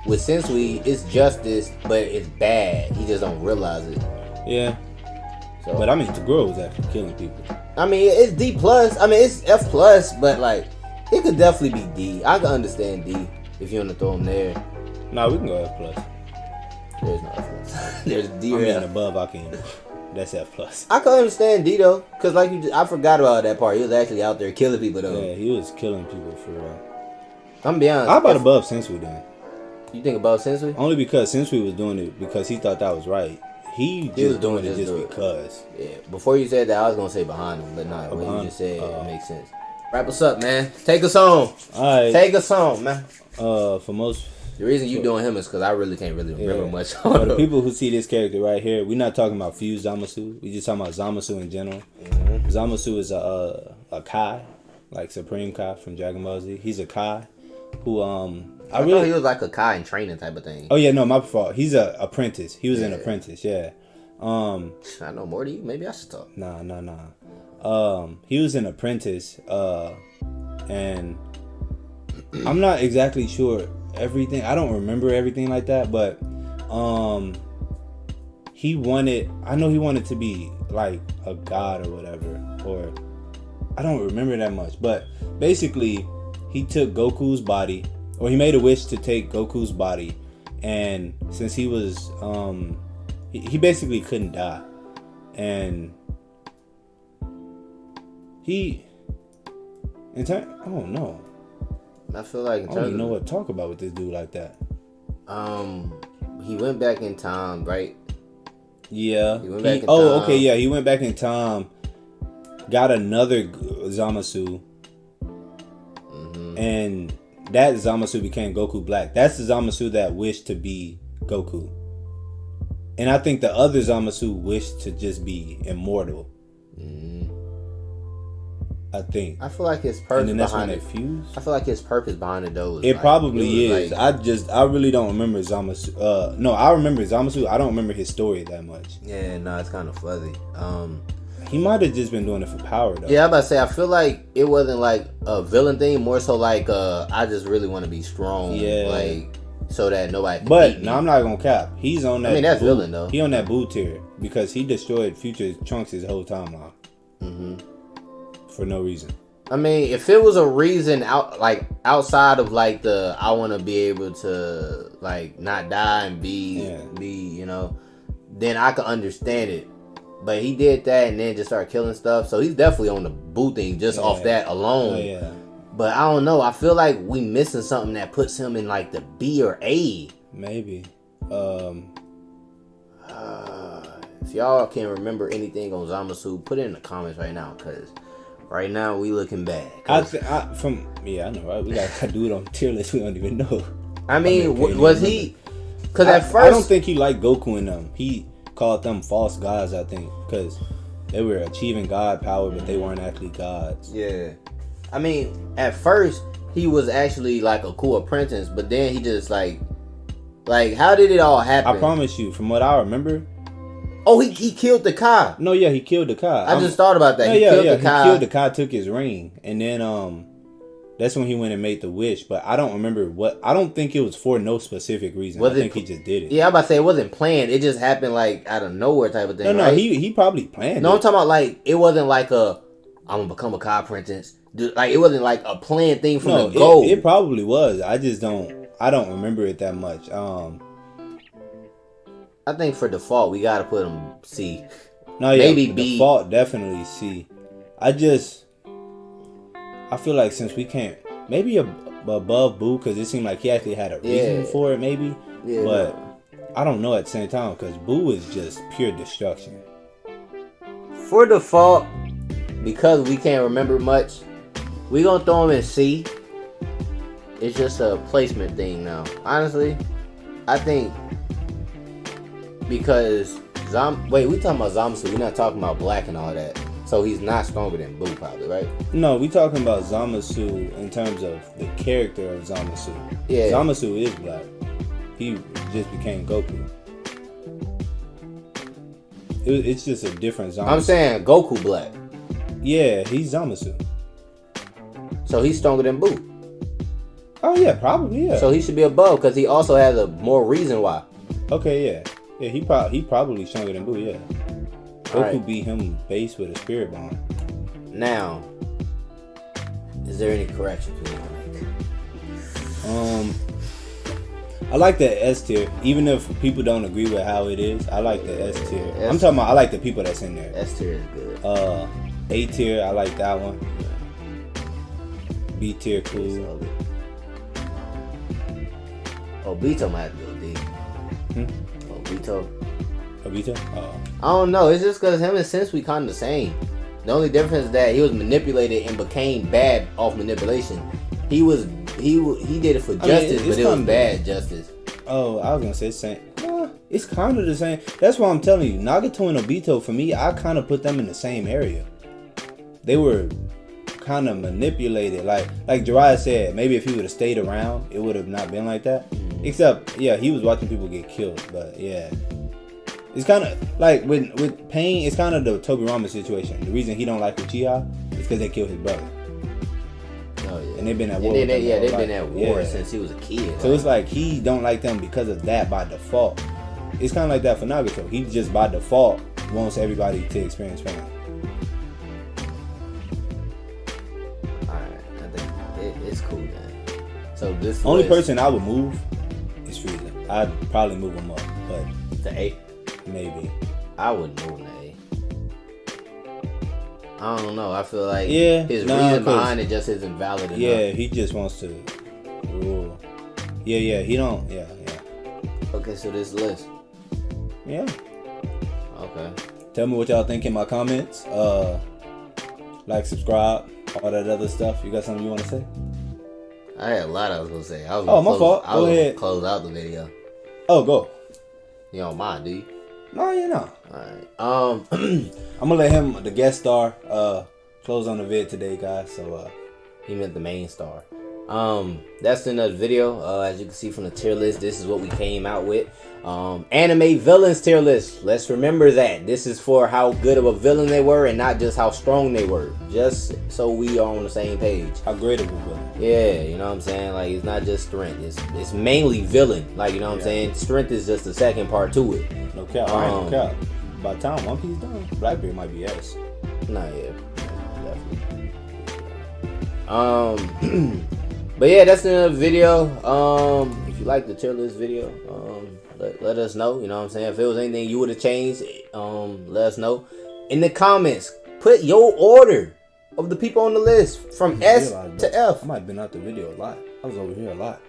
With Sensui, it's justice, but it's bad. He just don't realize it. Yeah. So, but Toguro was actually killing people. It's D plus. It's F plus, but like it could definitely be D. I can understand D if you want to throw him there. No, we can go F plus. There's no F plus. There's D or F. Above Aki Inu. That's F plus. I can understand D though, cause I forgot about that part. He was actually out there killing people though. Yeah, he was killing people for real. I'm gonna be honest. How about above Sensui then? You think above Sensui? Only because Sensui was doing it because he thought that was right. He was doing it just because. Yeah. Before you said that, I was gonna say behind him, but not what you just said. It makes sense. Wrap us up, man. Take us home. All right. Take us home, man. For most The reason you doing him is because I really can't really remember much. For the people who see this character right here, we're not talking about Fuse Zamasu. We just talking about Zamasu in general. Mm-hmm. Zamasu is a Kai, like Supreme Kai from Dragon Ball Z. He's a Kai who I thought he was like a Kai in training type of thing. Oh yeah, no, my fault. He's an apprentice. He was an apprentice. Yeah. I know more than you. Maybe I should talk. Nah. He was an apprentice, and I'm not exactly sure everything. I don't remember everything like that, but he wanted. I know he wanted to be like a god or whatever, or I don't remember that much. But basically, he took Goku's body, or he made a wish to take Goku's body, and since he was he basically couldn't die, and I don't know. I feel like I don't even know what to talk about with this dude like that. He went back in time, right? Yeah. He went back in time. Okay, yeah. He went back in time, got another Zamasu, and that Zamasu became Goku Black. That's the Zamasu that wished to be Goku. And I think the other Zamasu wished to just be immortal. I think. I feel like his purpose behind it. Fused? I feel like his purpose behind it though. It probably is. Like, I really don't remember Zamasu. No, I remember Zamasu. I don't remember his story that much. Yeah, no, it's kind of fuzzy. He might have just been doing it for power though. Yeah, I'm about to say. I feel like it wasn't like a villain thing. More so like I just really want to be strong. Yeah. Like so that nobody. Can beat me. No, I'm not gonna cap. He's on that. I mean, that's villain though. He on that Boo tier because he destroyed Future Trunks his whole timeline. For no reason. I mean, if it was a reason outside of like the I want to be able to like not die and be you know, then I could understand it. But he did that and then just started killing stuff. So he's definitely on the Boo thing just off that alone. Yeah. But I don't know. I feel like we missing something that puts him in like the B or A. Maybe. If y'all can remember anything on Zamasu, put it in the comments right now, because right now we looking bad. I know, right? We gotta do it on tier list. We don't even know. I mean, was he? Because at first, I don't think he liked Goku and them. He called them false gods. I think because they were achieving god power, but they weren't actually gods. Yeah. I mean, at first he was actually like a cool apprentice, but then he just like how did it all happen? I promise you, from what I remember. Oh, he killed the Kai. No, yeah, he killed the Kai. I just thought about that. No, he killed the Kai. He killed the Kai, took his ring, and then that's when he went and made the wish. But I don't remember what. I don't think it was for no specific reason. I think he just did it. Yeah, I'm about to say it wasn't planned. It just happened like out of nowhere type of thing. No, right? he probably planned it. No, I'm talking about like it wasn't like I'm gonna become a Kai apprentice. Like it wasn't like a planned thing from the go. It probably was. I don't remember it that much. I think for default we gotta put him C. No, yeah, maybe B. Default definitely C. I feel like since we can't maybe above Boo because it seemed like he actually had a reason for it maybe. Yeah, but I don't know at the same time because Boo is just pure destruction. For default, because we can't remember much, we gonna throw him in C. It's just a placement thing now. Honestly, I think. Because we talking about Zamasu, we're not talking about Black and all that. So he's not stronger than Boo, probably, right? No, we talking about Zamasu in terms of the character of Zamasu. Yeah, Zamasu is Black. He just became Goku. It's just a different Zamasu. I'm saying Goku Black. Yeah, he's Zamasu. So he's stronger than Boo. Oh yeah, probably yeah. So he should be above because he also has a more reason why. Okay, yeah. Yeah, he probably stronger than Boo, yeah. Goku beat him base with a spirit bomb. Now, is there any corrections we want to make? I like the S tier. Even if people don't agree with how it is, I like the S tier. I'm talking about I like the people that's in there. S tier is good. A tier, I like that one. B tier, cool. Obito might go D. Obito? I don't know. It's just because him and Sensui kind of the same. The only difference is that he was manipulated and became bad off manipulation. He was he did it for justice, but it was bad justice. Oh, I was gonna say the same. It's kind of the same. That's why I'm telling you, Nagato and Obito, for me, I kind of put them in the same area. They were kind of manipulated. Like Jiraiya said, maybe if he would have stayed around, it would have not been like that. Except, yeah, he was watching people get killed. But, yeah. It's kind of, like, with Pain, it's kind of the Tobirama situation. The reason he don't like Uchiha is because they killed his brother. Oh, yeah. And they've been at war. They've been at war since he was a kid. So it's like he don't like them because of that by default. It's kind of like that for Nagato. He just by default wants everybody to experience pain. Alright, I think it's cool, man. So this only person I would move is Frieza. I'd probably move him up, but to 8, maybe. I wouldn't move him to 8. I don't know. I feel like his reason behind it just isn't valid enough. Yeah, he just wants to rule. Yeah, he don't. Yeah. Okay, so this list. Yeah. Okay. Tell me what y'all think in my comments. Like, subscribe, all that other stuff. You got something you want to say? I had a lot I was gonna say. My fault. Go ahead. Close out the video. Oh, go. You don't mind, do you? No, you're not. Alright. I'm gonna let him, the guest star, close on the vid today, guys. So he meant the main star. That's another video. As you can see from the tier list, this is what we came out with. Anime villains tier list. Let's remember that this is for how good of a villain they were and not just how strong they were. Just so we are on the same page. How great of a villain. Yeah, you know what I'm saying? Like, it's not just strength. It's mainly villain. Like, you know what I'm saying? Strength is just the second part to it. No cap. No cap. By the time One Piece done, Blackbeard might be ass. Nah, yeah. Definitely. But yeah, that's another video. If you like the tier list video, let us know. You know what I'm saying? If there was anything you would have changed, let us know. In the comments, put your order of the people on the list from S to F. I might have been out the video a lot. I was over here a lot.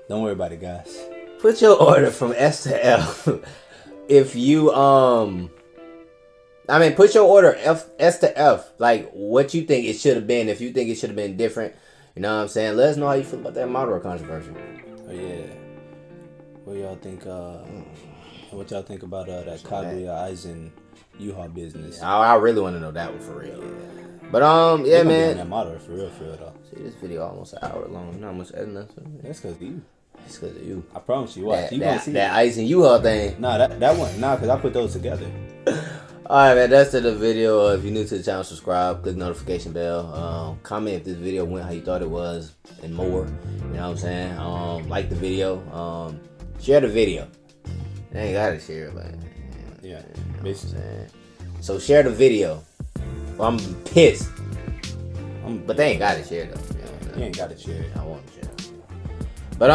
Don't worry about it, guys. Put your order from S to F. If you put your order S to F. Like, what you think it should have been. If you think it should have been different, you know what I'm saying? Let us know how you feel about that Madara controversy. Oh yeah. What y'all think? What y'all think about that Kaguya Aizen Yuha business? I really want to know that one for real. Yeah. But yeah, man. That Madara for real though. See, this video almost an hour long. You know how much editing? That's because of you. It's because of you. I promise you. Watch. That Aizen Yuha thing. Nah, that one. Nah, because I put those together. Alright, man, that's it, the video. If you're new to the channel, subscribe, click notification bell, comment if this video went how you thought it was, and more. You know what I'm saying? Like the video, share the video. They ain't gotta share it, but yeah, basically. So share the video. Well, I'm pissed, but they ain't gotta share though. You ain't gotta share it. I want to share it. But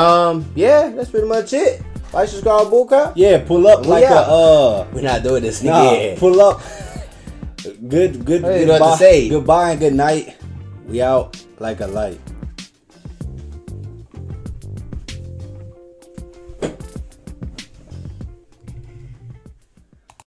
yeah, that's pretty much it. Like, subscribe, Buka. Yeah, pull up like we're not doing this again. Pull up. Good. Goodbye. Goodbye and good night. We out like a light.